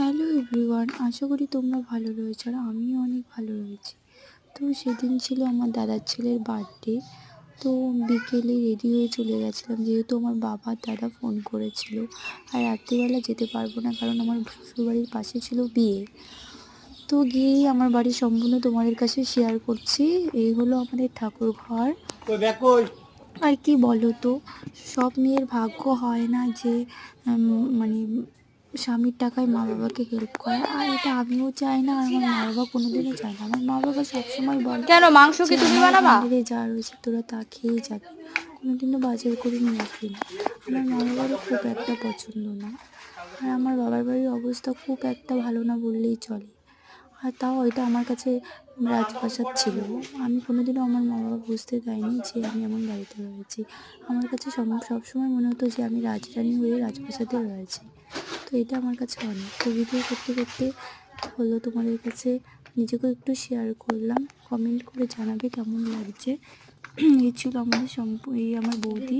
Hello everyone, আশা করি তোমরা ভালো রয়েছো আর আমিও অনেক ভালো রয়েছি। তো সেদিন ছিল আমার দাদার ছেলের বার্থডে। তো বিকেলে রেডি হয়ে চলে গেছিলাম, যেহেতু আমার বাবা দাদা ফোন করেছিল। আর রাত্রিবেলা যেতে পারবো না, কারণ আমার শ্বশুরবাড়ির পাশে ছিল বিয়ে। তো গিয়েই আমার বাড়ি সম্পূর্ণ তোমাদের কাছে শেয়ার করছি। এই হলো আমাদের ঠাকুর ঘর। আর কি বলো তো, সব মেয়ের ভাগ্য হয় না যে মানে স্বামীর টাকায় মা বাবাকে হেল্প করা। আর এটা আমিও চাই না, আর আমার মা বাবা কোনোদিনও চায় না। আমার মা বাবা সবসময় বলে, কেন মাংস কি যে তুমি আমার বানাবা? ভান্ডারে যা রয়েছে তোরা তা খেয়েই যাবি, কোনোদিনও বাজার করে নিয়ে আসবি না। আমার মা বাবারও খুব একটা পছন্দ না, আর আমার বাবার বাড়ির অবস্থা খুব একটা ভালো না বললেই চলে। আর তাও এটা আমার কাছে রাজপ্রাসাদ ছিল। আমি কোনোদিনও আমার মা বাবা বুঝতে দেয়নি যে আমি এমন বাড়িতে রয়েছি। আমার কাছে সবসময় মনে হতো যে আমি রাজরানী হয়ে রাজপ্রাসাদে রয়েছি। তো এটা আমার কাছে অনেক। তো ভিডিও করতে করতে হলো তোমাদের কাছে নিজেকেও একটু শেয়ার করলাম। কমেন্ট করে জানাবে কেমন লাগছে। এই ছিল আমাদের এই আমার বৌদি।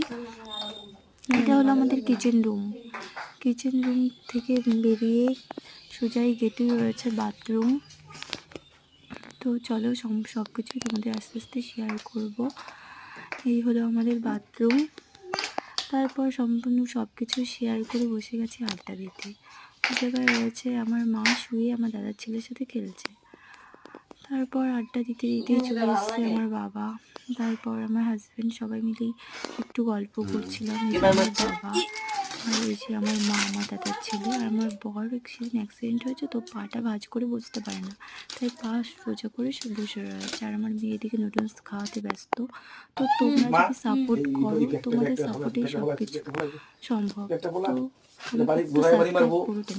এটা হলো আমাদের কিচেন রুম। কিচেন রুম থেকে বেরিয়ে সোজাই গেটেই রয়েছে বাথরুম। তো চলো সব কিছুই তোমাদের আস্তে আস্তে শেয়ার করব। এই হলো আমাদের বাথরুম। তারপর সম্পূর্ণ সব কিছু শেয়ার করে বসে গেছি আড্ডা দিতে। এই জায়গায় রয়েছে আমার মা শুয়ে আমার দাদার ছেলের সাথে খেলছে। তারপর আড্ডা দিতে দিতেই চলে এসছে আমার বাবা, তারপর আমার হাজব্যান্ড, সবাই মিলেই একটু গল্প করছিলাম। এই যে আমার বাবা, আর এই যে আমার মা, আমার দাদার ছেলে। আর আমার বর সেদিন অ্যাক্সিডেন্ট হয়েছে, তো পাটা ভাঁজ করে বসতে পারে না, তাই পা সোজা করে সব বসে রয়েছে। আর আমার মেয়ে এদিকে নুডলস খাওয়াতে ব্যস্ত। তো তোমরা যদি সাপোর্ট করো, তোমাদের সাপোর্টেই সব কিছু সম্ভব। তো আমাকে একটু সাবস্ক্রাইব করো তোমরা।